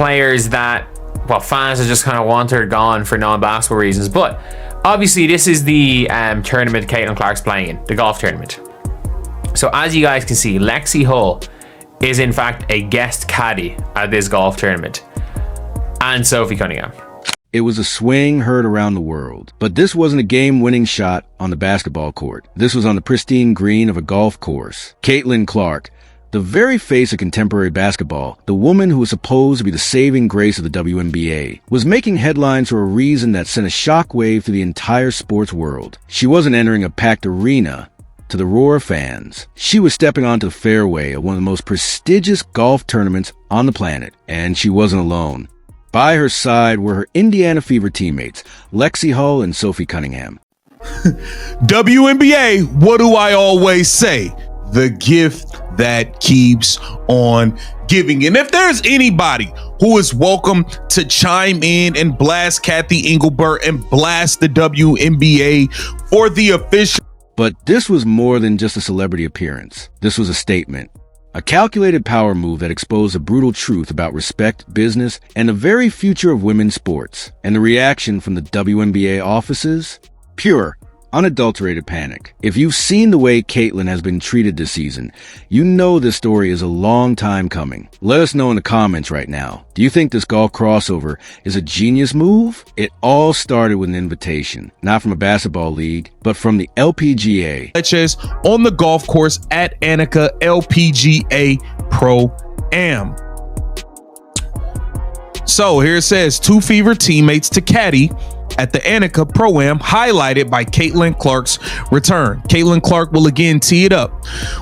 players that, well, fans have just kind of wanted gone for non-basketball reasons. But obviously this is the tournament Caitlin Clark's playing in, the golf tournament. So as you guys can see, Lexie Hull is in fact a guest caddy at this golf tournament, and Sophie Cunningham. It was a swing heard around the world, but this wasn't a game-winning shot on the basketball court. This was on the pristine green of a golf course. Caitlin Clark, the very face of contemporary basketball, the woman who was supposed to be the saving grace of the WNBA, was making headlines for a reason that sent a shockwave through the entire sports world. She wasn't entering a packed arena to the roar of fans. She was stepping onto the fairway of one of the most prestigious golf tournaments on the planet, and she wasn't alone. By her side were her Indiana Fever teammates, Lexie Hull and Sophie Cunningham. WNBA, what do I always say? The gift that keeps on giving. And if there's anybody who is welcome to chime in and blast Kathy Engelbert and blast the WNBA for the official. But this was more than just a celebrity appearance. This was a statement. A calculated power move that exposed a brutal truth about respect, business, and the very future of women's sports. And the reaction from the WNBA offices? Pure, unadulterated panic. If you've seen the way Caitlin has been treated this season, you know this story is a long time coming. Let us know in the comments right now. Do you think this golf crossover is a genius move? It all started with an invitation, not from a basketball league, but from the LPGA. On the golf course at Anika LPGA Pro-Am. So here it says, two Fever teammates to caddy at the Anika Pro-Am, highlighted by Caitlin Clark's return. Caitlin Clark will again tee it up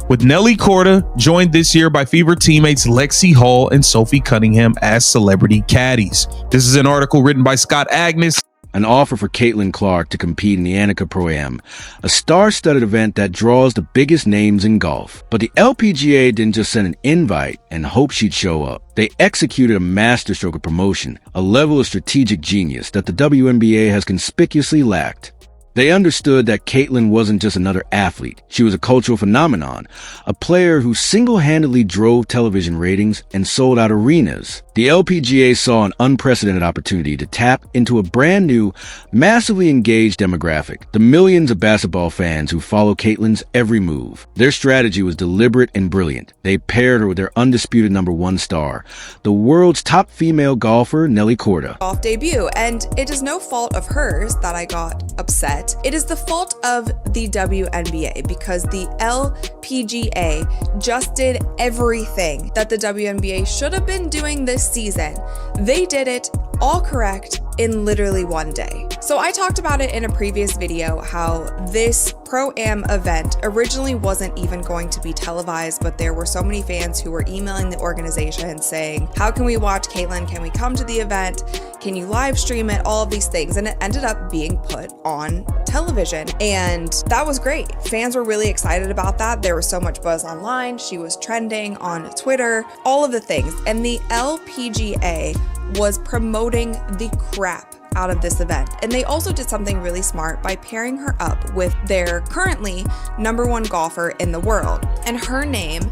with Nelly Korda, joined this year by Fever teammates Lexie Hull and Sophie Cunningham as celebrity caddies. This is an article written by Scott Agnes. An offer for Caitlin Clark to compete in the Anika Pro-Am, a star-studded event that draws the biggest names in golf. But the LPGA didn't just send an invite and hope she'd show up. They executed a masterstroke of promotion, a level of strategic genius that the WNBA has conspicuously lacked. They understood that Caitlin wasn't just another athlete. She was a cultural phenomenon, a player who single-handedly drove television ratings and sold out arenas. The LPGA saw an unprecedented opportunity to tap into a brand new, massively engaged demographic, the millions of basketball fans who follow Caitlin's every move. Their strategy was deliberate and brilliant. They paired her with their undisputed #1 star, the world's top female golfer, Nelly Korda. Golf debut, and it is no fault of hers that I got upset. It is the fault of the WNBA because the LPGA just did everything that the WNBA should have been doing this season. They did it all correct in literally one day. So I talked about it in a previous video how this Pro-Am event originally wasn't even going to be televised, but there were so many fans who were emailing the organization saying, how can we watch Caitlin? Can we come to the event? Can you live stream it? All of these things. And it ended up being put on television. And that was great. Fans were really excited about that. There was so much buzz online. She was trending on Twitter, all of the things. And the LPGA was promoting the crap out of this event. And they also did something really smart by pairing her up with their currently #1 golfer in the world. And her name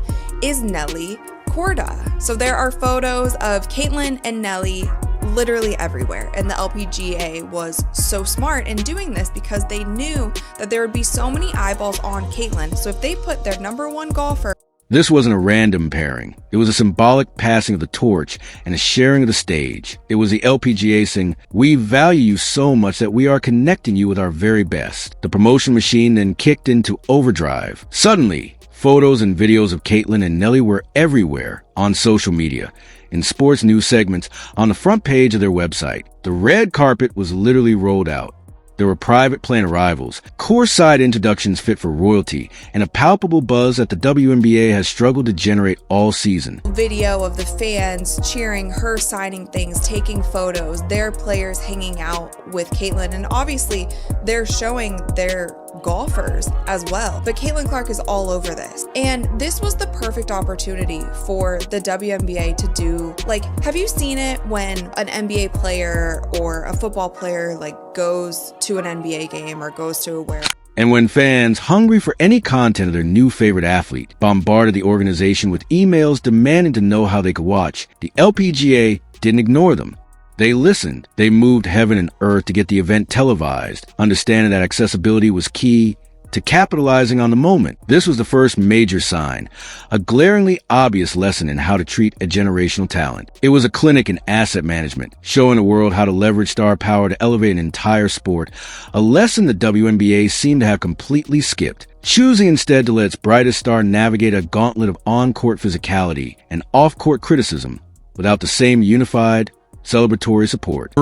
is Nelly Korda. So there are photos of Caitlin and Nelly literally everywhere. And the LPGA was so smart in doing this because they knew that there would be so many eyeballs on Caitlin. So if they put their #1 golfer. This wasn't a random pairing. It was a symbolic passing of the torch and a sharing of the stage. It was the LPGA saying, we value you so much that we are connecting you with our very best. The promotion machine then kicked into overdrive. Suddenly, photos and videos of Caitlin and Nelly were everywhere on social media, in sports news segments, on the front page of their website. The red carpet was literally rolled out. There were private plane arrivals, courtside introductions fit for royalty, and a palpable buzz that the WNBA has struggled to generate all season. Video of the fans cheering, her signing things, taking photos, their players hanging out with Caitlin, and obviously they're showing their golfers as well. But Caitlin Clark is all over this. And this was the perfect opportunity for the WNBA to do, like, have you seen it when an NBA player or a football player goes to an NBA game or goes to a where? And when fans, hungry for any content of their new favorite athlete, bombarded the organization with emails demanding to know how they could watch, the LPGA didn't ignore them. They listened. They moved heaven and earth to get the event televised, understanding that accessibility was key to capitalizing on the moment. This was the first major sign, a glaringly obvious lesson in how to treat a generational talent. It was a clinic in asset management, showing the world how to leverage star power to elevate an entire sport, a lesson the WNBA seemed to have completely skipped, choosing instead to let its brightest star navigate a gauntlet of on-court physicality and off-court criticism without the same unified, celebratory support.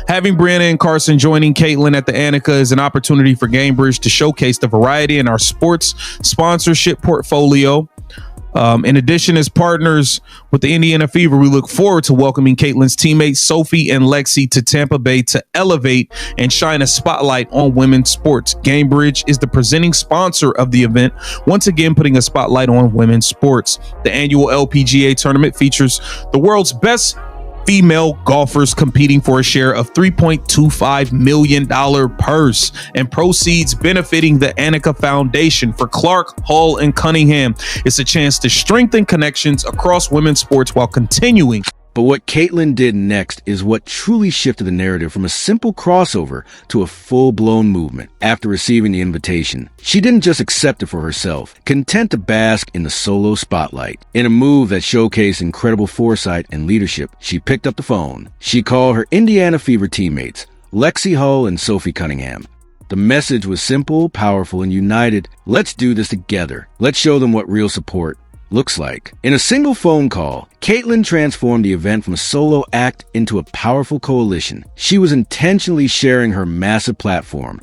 Having Brianna and Carson joining Caitlin at the Annika is an opportunity for Gamebridge to showcase the variety in our sports sponsorship portfolio. In addition, as partners with the Indiana Fever, we look forward to welcoming Caitlin's teammates Sophie and Lexie to Tampa Bay to elevate and shine a spotlight on women's sports. Gamebridge is the presenting sponsor of the event, once again putting a spotlight on women's sports. The annual LPGA tournament features the world's best female golfers competing for a share of $3.25 million purse and proceeds benefiting the Annika Foundation. For Clark, Hall, and Cunningham, it's a chance to strengthen connections across women's sports while continuing. But what Caitlin did next is what truly shifted the narrative from a simple crossover to a full-blown movement. After receiving the invitation, she didn't just accept it for herself, content to bask in the solo spotlight. In a move that showcased incredible foresight and leadership, she picked up the phone. She called her Indiana Fever teammates, Lexie Hull and Sophie Cunningham. The message was simple, powerful, and united. Let's do this together. Let's show them what real support looks like. In a single phone call, Caitlin transformed the event from a solo act into a powerful coalition. She was intentionally sharing her massive platform,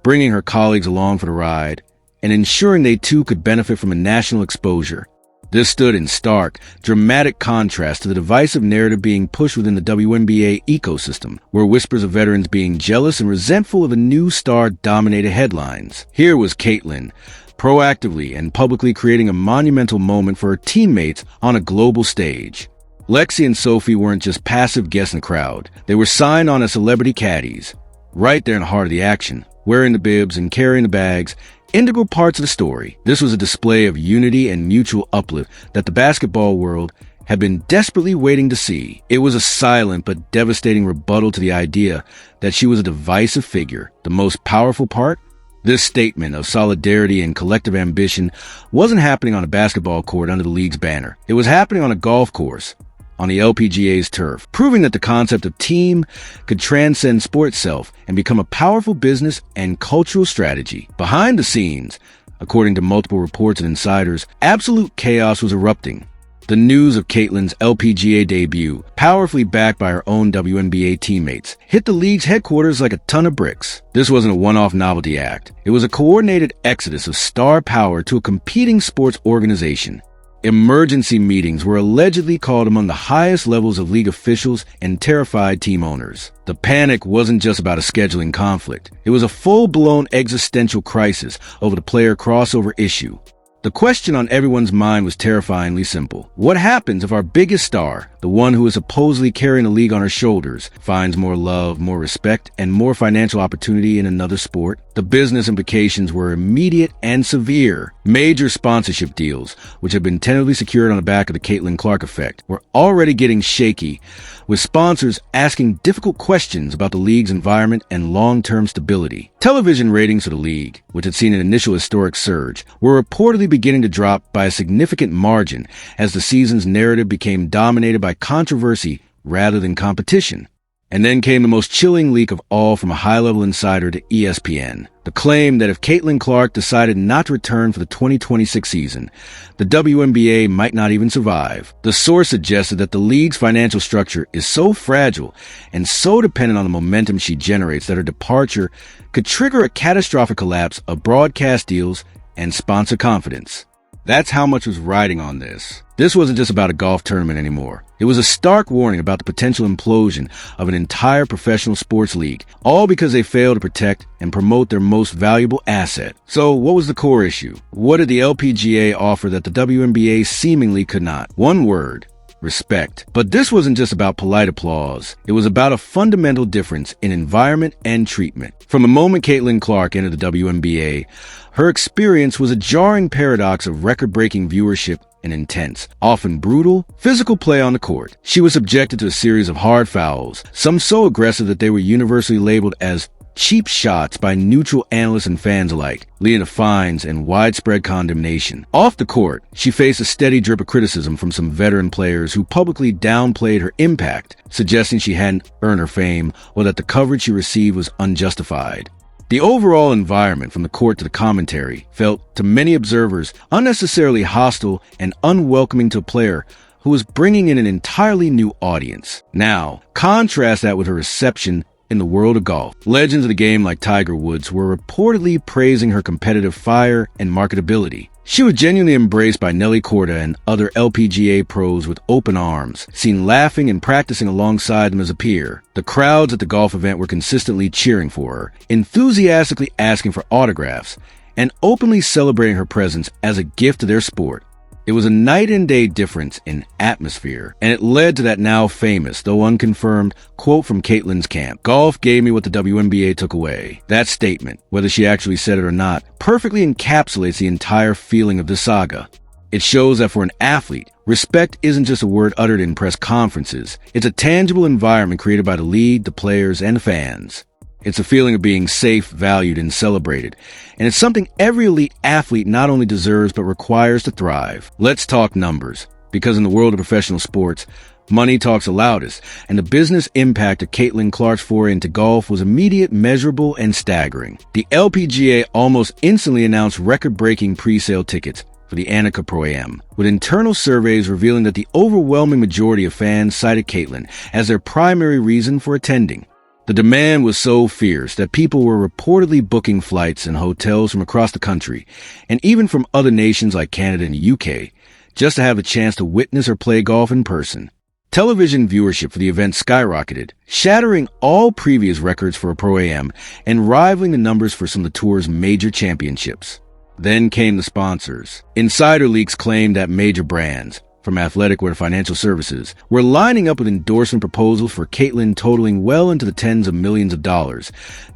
bringing her colleagues along for the ride, and ensuring they too could benefit from a national exposure. This stood in stark, dramatic contrast to the divisive narrative being pushed within the WNBA ecosystem, where whispers of veterans being jealous and resentful of a new star dominated headlines. Here was Caitlin, proactively and publicly creating a monumental moment for her teammates on a global stage. Lexie and Sophie weren't just passive guests in the crowd. They were signed on as celebrity caddies, right there in the heart of the action, wearing the bibs and carrying the bags, integral parts of the story. This was a display of unity and mutual uplift that the basketball world had been desperately waiting to see. It was a silent but devastating rebuttal to the idea that she was a divisive figure. The most powerful part? This statement of solidarity and collective ambition wasn't happening on a basketball court under the league's banner. It was happening on a golf course, on the LPGA's turf, proving that the concept of team could transcend sport itself and become a powerful business and cultural strategy. Behind the scenes, according to multiple reports and insiders, absolute chaos was erupting. The news of Caitlin's LPGA debut, powerfully backed by her own WNBA teammates, hit the league's headquarters like a ton of bricks. This wasn't a one-off novelty act. It was a coordinated exodus of star power to a competing sports organization. Emergency meetings were allegedly called among the highest levels of league officials and terrified team owners. The panic wasn't just about a scheduling conflict. It was a full-blown existential crisis over the player crossover issue. The question on everyone's mind was terrifyingly simple. What happens if our biggest star, the one who is supposedly carrying the league on her shoulders, finds more love, more respect, and more financial opportunity in another sport? The business implications were immediate and severe. Major sponsorship deals, which had been tentatively secured on the back of the Caitlin Clark effect, were already getting shaky, with sponsors asking difficult questions about the league's environment and long-term stability. Television ratings for the league, which had seen an initial historic surge, were reportedly beginning to drop by a significant margin as the season's narrative became dominated by controversy rather than competition. And then came the most chilling leak of all from a high-level insider to ESPN. The claim that if Caitlin Clark decided not to return for the 2026 season, the WNBA might not even survive. The source suggested that the league's financial structure is so fragile and so dependent on the momentum she generates that her departure could trigger a catastrophic collapse of broadcast deals and sponsor confidence. That's how much was riding on this. This wasn't just about a golf tournament anymore. It was a stark warning about the potential implosion of an entire professional sports league, all because they failed to protect and promote their most valuable asset. So what was the core issue? What did the LPGA offer that the WNBA seemingly could not? One word: respect. But this wasn't just about polite applause. It was about a fundamental difference in environment and treatment. From the moment Caitlin Clark entered the WNBA, her experience was a jarring paradox of record-breaking viewership and intense, often brutal, physical play on the court. She was subjected to a series of hard fouls, some so aggressive that they were universally labeled as cheap shots by neutral analysts and fans alike, leading to fines and widespread condemnation. Off the court, she faced a steady drip of criticism from some veteran players who publicly downplayed her impact, suggesting she hadn't earned her fame or that the coverage she received was unjustified. The overall environment from the court to the commentary felt, to many observers, unnecessarily hostile and unwelcoming to a player who was bringing in an entirely new audience. Now, contrast that with her reception in the world of golf. Legends of the game like Tiger Woods were reportedly praising her competitive fire and marketability. She was genuinely embraced by Nelly Korda and other LPGA pros with open arms, seen laughing and practicing alongside them as a peer. The crowds at the golf event were consistently cheering for her, enthusiastically asking for autographs, and openly celebrating her presence as a gift to their sport. It was a night and day difference in atmosphere, and it led to that now famous, though unconfirmed, quote from Caitlin's camp. "Golf gave me what the WNBA took away." That statement, whether she actually said it or not, perfectly encapsulates the entire feeling of this saga. It shows that for an athlete, respect isn't just a word uttered in press conferences. It's a tangible environment created by the league, the players, and the fans. It's a feeling of being safe, valued, and celebrated. And it's something every elite athlete not only deserves but requires to thrive. Let's talk numbers. Because in the world of professional sports, money talks the loudest, and the business impact of Caitlin Clark's foray into golf was immediate, measurable, and staggering. The LPGA almost instantly announced record-breaking pre-sale tickets for the Annika Pro-Am, with internal surveys revealing that the overwhelming majority of fans cited Caitlin as their primary reason for attending. The demand was so fierce that people were reportedly booking flights and hotels from across the country, and even from other nations like Canada and the UK, just to have a chance to witness or play golf in person. Television viewership for the event skyrocketed, shattering all previous records for a Pro-Am and rivaling the numbers for some of the tour's major championships. Then came the sponsors. Insider leaks claimed that major brands, from athletic to financial services, were lining up with endorsement proposals for Caitlin totaling well into the tens of millions of dollars,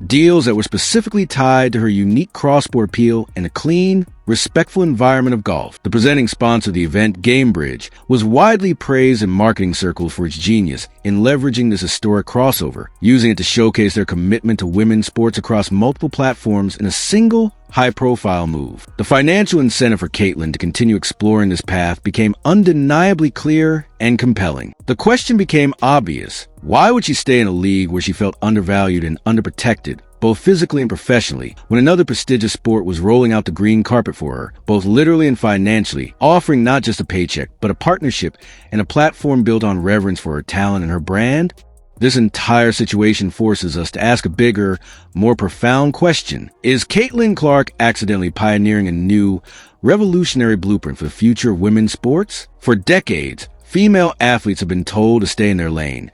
deals that were specifically tied to her unique cross-sport appeal and a clean, respectful environment of golf. The presenting sponsor of the event, GameBridge, was widely praised in marketing circles for its genius in leveraging this historic crossover, using it to showcase their commitment to women's sports across multiple platforms in a single, high-profile move. The financial incentive for Caitlin to continue exploring this path became undeniably clear and compelling. The question became obvious. Why would she stay in a league where she felt undervalued and underprotected, both physically and professionally, when another prestigious sport was rolling out the green carpet for her, both literally and financially, offering not just a paycheck, but a partnership and a platform built on reverence for her talent and her brand? This entire situation forces us to ask a bigger, more profound question. Is Caitlin Clark accidentally pioneering a new, revolutionary blueprint for the future of women's sports? For decades, female athletes have been told to stay in their lane,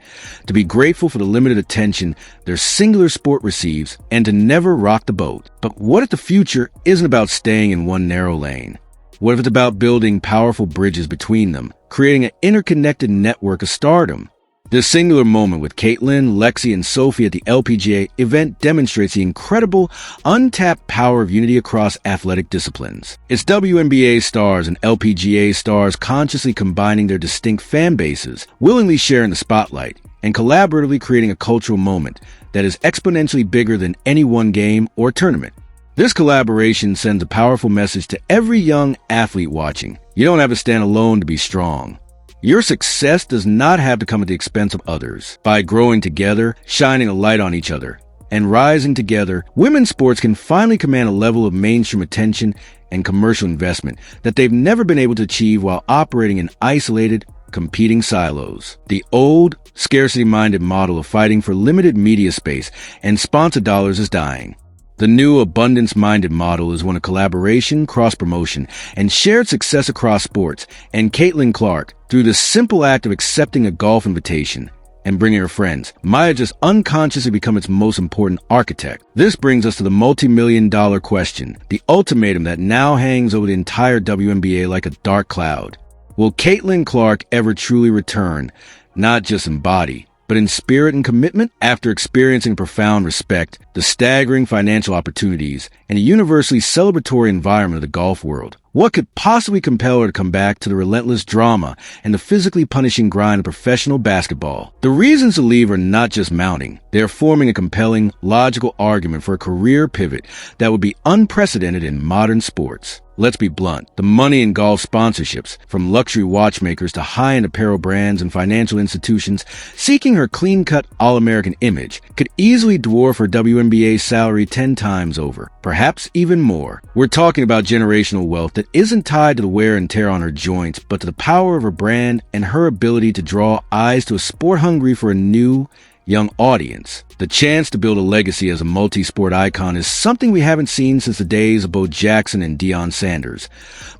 to be grateful for the limited attention their singular sport receives, and to never rock the boat. But what if the future isn't about staying in one narrow lane? What if it's about building powerful bridges between them, creating an interconnected network of stardom? This singular moment with Caitlin, Lexie, and Sophie at the LPGA event demonstrates the incredible, untapped power of unity across athletic disciplines. It's WNBA stars and LPGA stars consciously combining their distinct fan bases, willingly sharing the spotlight, and collaboratively creating a cultural moment that is exponentially bigger than any one game or tournament. This collaboration sends a powerful message to every young athlete watching. You don't have to stand alone to be strong. Your success does not have to come at the expense of others. By growing together, shining a light on each other, and rising together, women's sports can finally command a level of mainstream attention and commercial investment that they've never been able to achieve while operating in isolated, competing silos. The old, scarcity-minded model of fighting for limited media space and sponsor dollars is dying. The new abundance-minded model is one of collaboration, cross-promotion, and shared success across sports. And Caitlin Clark, through the simple act of accepting a golf invitation and bringing her friends, might have just unconsciously become its most important architect. This brings us to the multi-million-dollar question, the ultimatum that now hangs over the entire WNBA like a dark cloud. Will Caitlin Clark ever truly return, not just in body, but in spirit and commitment? After experiencing profound respect, the staggering financial opportunities, and a universally celebratory environment of the golf world, What could possibly compel her to come back to the relentless drama and the physically punishing grind of professional basketball? The reasons to leave are not just mounting. They are forming a compelling, logical argument for a career pivot that would be unprecedented in modern sports. Let's be blunt. The money in golf sponsorships, from luxury watchmakers to high-end apparel brands and financial institutions seeking her clean-cut All-American image, could easily dwarf her WNBA salary 10 times over, perhaps even more. We're talking about generational wealth that isn't tied to the wear and tear on her joints, but to the power of her brand and her ability to draw eyes to a sport hungry for a new, young audience. The chance to build a legacy as a multi-sport icon is something we haven't seen since the days of Bo Jackson and Deion Sanders.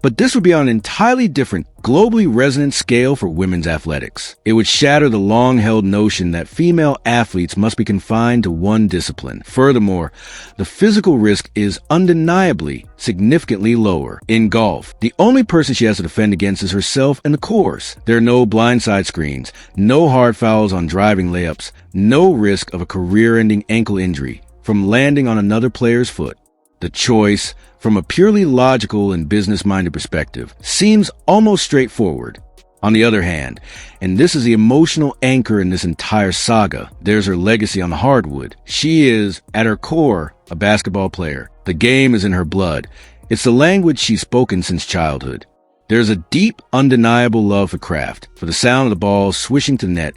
But this would be on an entirely different, globally resonant scale for women's athletics. It would shatter the long-held notion that female athletes must be confined to one discipline. Furthermore, the physical risk is undeniably significantly lower. In golf, the only person she has to defend against is herself and the course. There are no blindside screens, no hard fouls on driving layups, no risk of a career-ending ankle injury from landing on another player's foot. The choice, from a purely logical and business-minded perspective, seems almost straightforward. On the other hand, and this is the emotional anchor in this entire saga, there's her legacy on the hardwood. She is, at her core, a basketball player. The game is in her blood. It's the language she's spoken since childhood. There's a deep, undeniable love for craft, for the sound of the ball swishing to the net,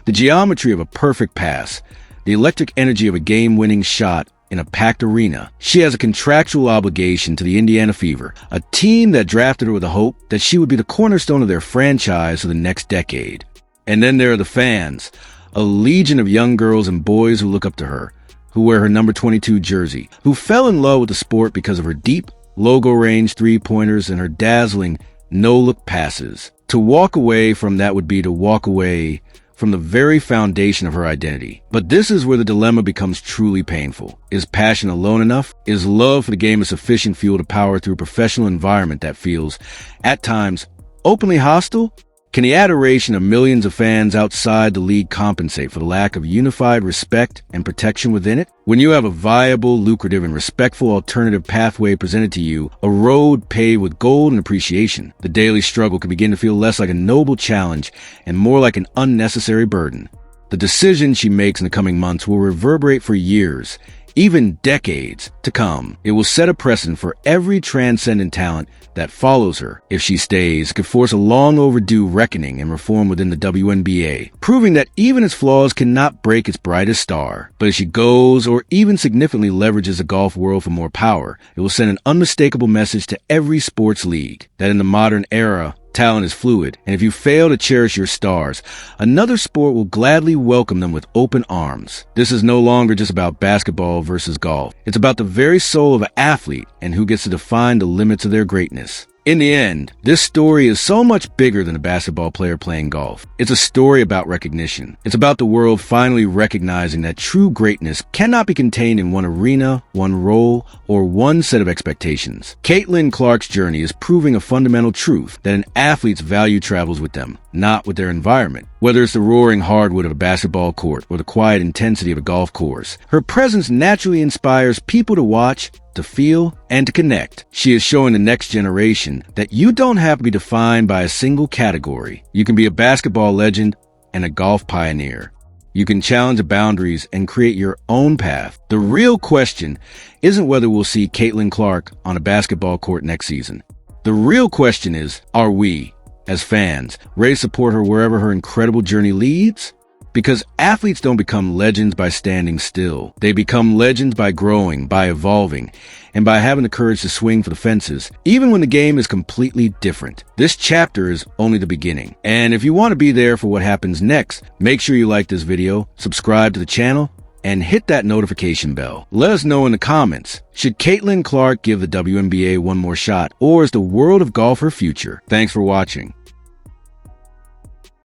the geometry of a perfect pass, the electric energy of a game-winning shot in a packed arena. She has a contractual obligation to the Indiana Fever, a team that drafted her with the hope that she would be the cornerstone of their franchise for the next decade. And then there are the fans, a legion of young girls and boys who look up to her, who wear her number 22 jersey, who fell in love with the sport because of her deep, logo-range three-pointers and her dazzling no-look passes. To walk away from that would be to walk away from the very foundation of her identity. But this is where the dilemma becomes truly painful. Is passion alone enough? Is love for the game a sufficient fuel to power through a professional environment that feels, at times, openly hostile? Can the adoration of millions of fans outside the league compensate for the lack of unified respect and protection within it? When you have a viable, lucrative, and respectful alternative pathway presented to you, a road paved with gold and appreciation, the daily struggle can begin to feel less like a noble challenge and more like an unnecessary burden. The decisions she makes in the coming months will reverberate for years, even decades to come. It will set a precedent for every transcendent talent that follows her. If she stays, it could force a long overdue reckoning and reform within the WNBA, proving that even its flaws cannot break its brightest star. But if she goes, or even significantly leverages the golf world for more power, it will send an unmistakable message to every sports league that in the modern era, talent is fluid, and if you fail to cherish your stars, another sport will gladly welcome them with open arms. This is no longer just about basketball versus golf. It's about the very soul of an athlete and who gets to define the limits of their greatness. In the end, this story is so much bigger than a basketball player playing golf. It's a story about recognition. It's about the world finally recognizing that true greatness cannot be contained in one arena, one role, or one set of expectations. Caitlin Clark's journey is proving a fundamental truth that an athlete's value travels with them, not with their environment. Whether it's the roaring hardwood of a basketball court or the quiet intensity of a golf course, her presence naturally inspires people to watch, to feel, and to connect. She is showing the next generation that you don't have to be defined by a single category. You can be a basketball legend and a golf pioneer. You can challenge the boundaries and create your own path. The real question isn't whether we'll see Caitlin Clark on a basketball court next season. The real question is, are we, as fans, ready to support her wherever her incredible journey leads? Because athletes don't become legends by standing still. They become legends by growing, by evolving, and by having the courage to swing for the fences, even when the game is completely different. This chapter is only the beginning. And if you want to be there for what happens next, make sure you like this video, subscribe to the channel, and hit that notification bell. Let us know in the comments, should Caitlin Clark give the WNBA one more shot, or is the world of golf her future? Thanks for watching.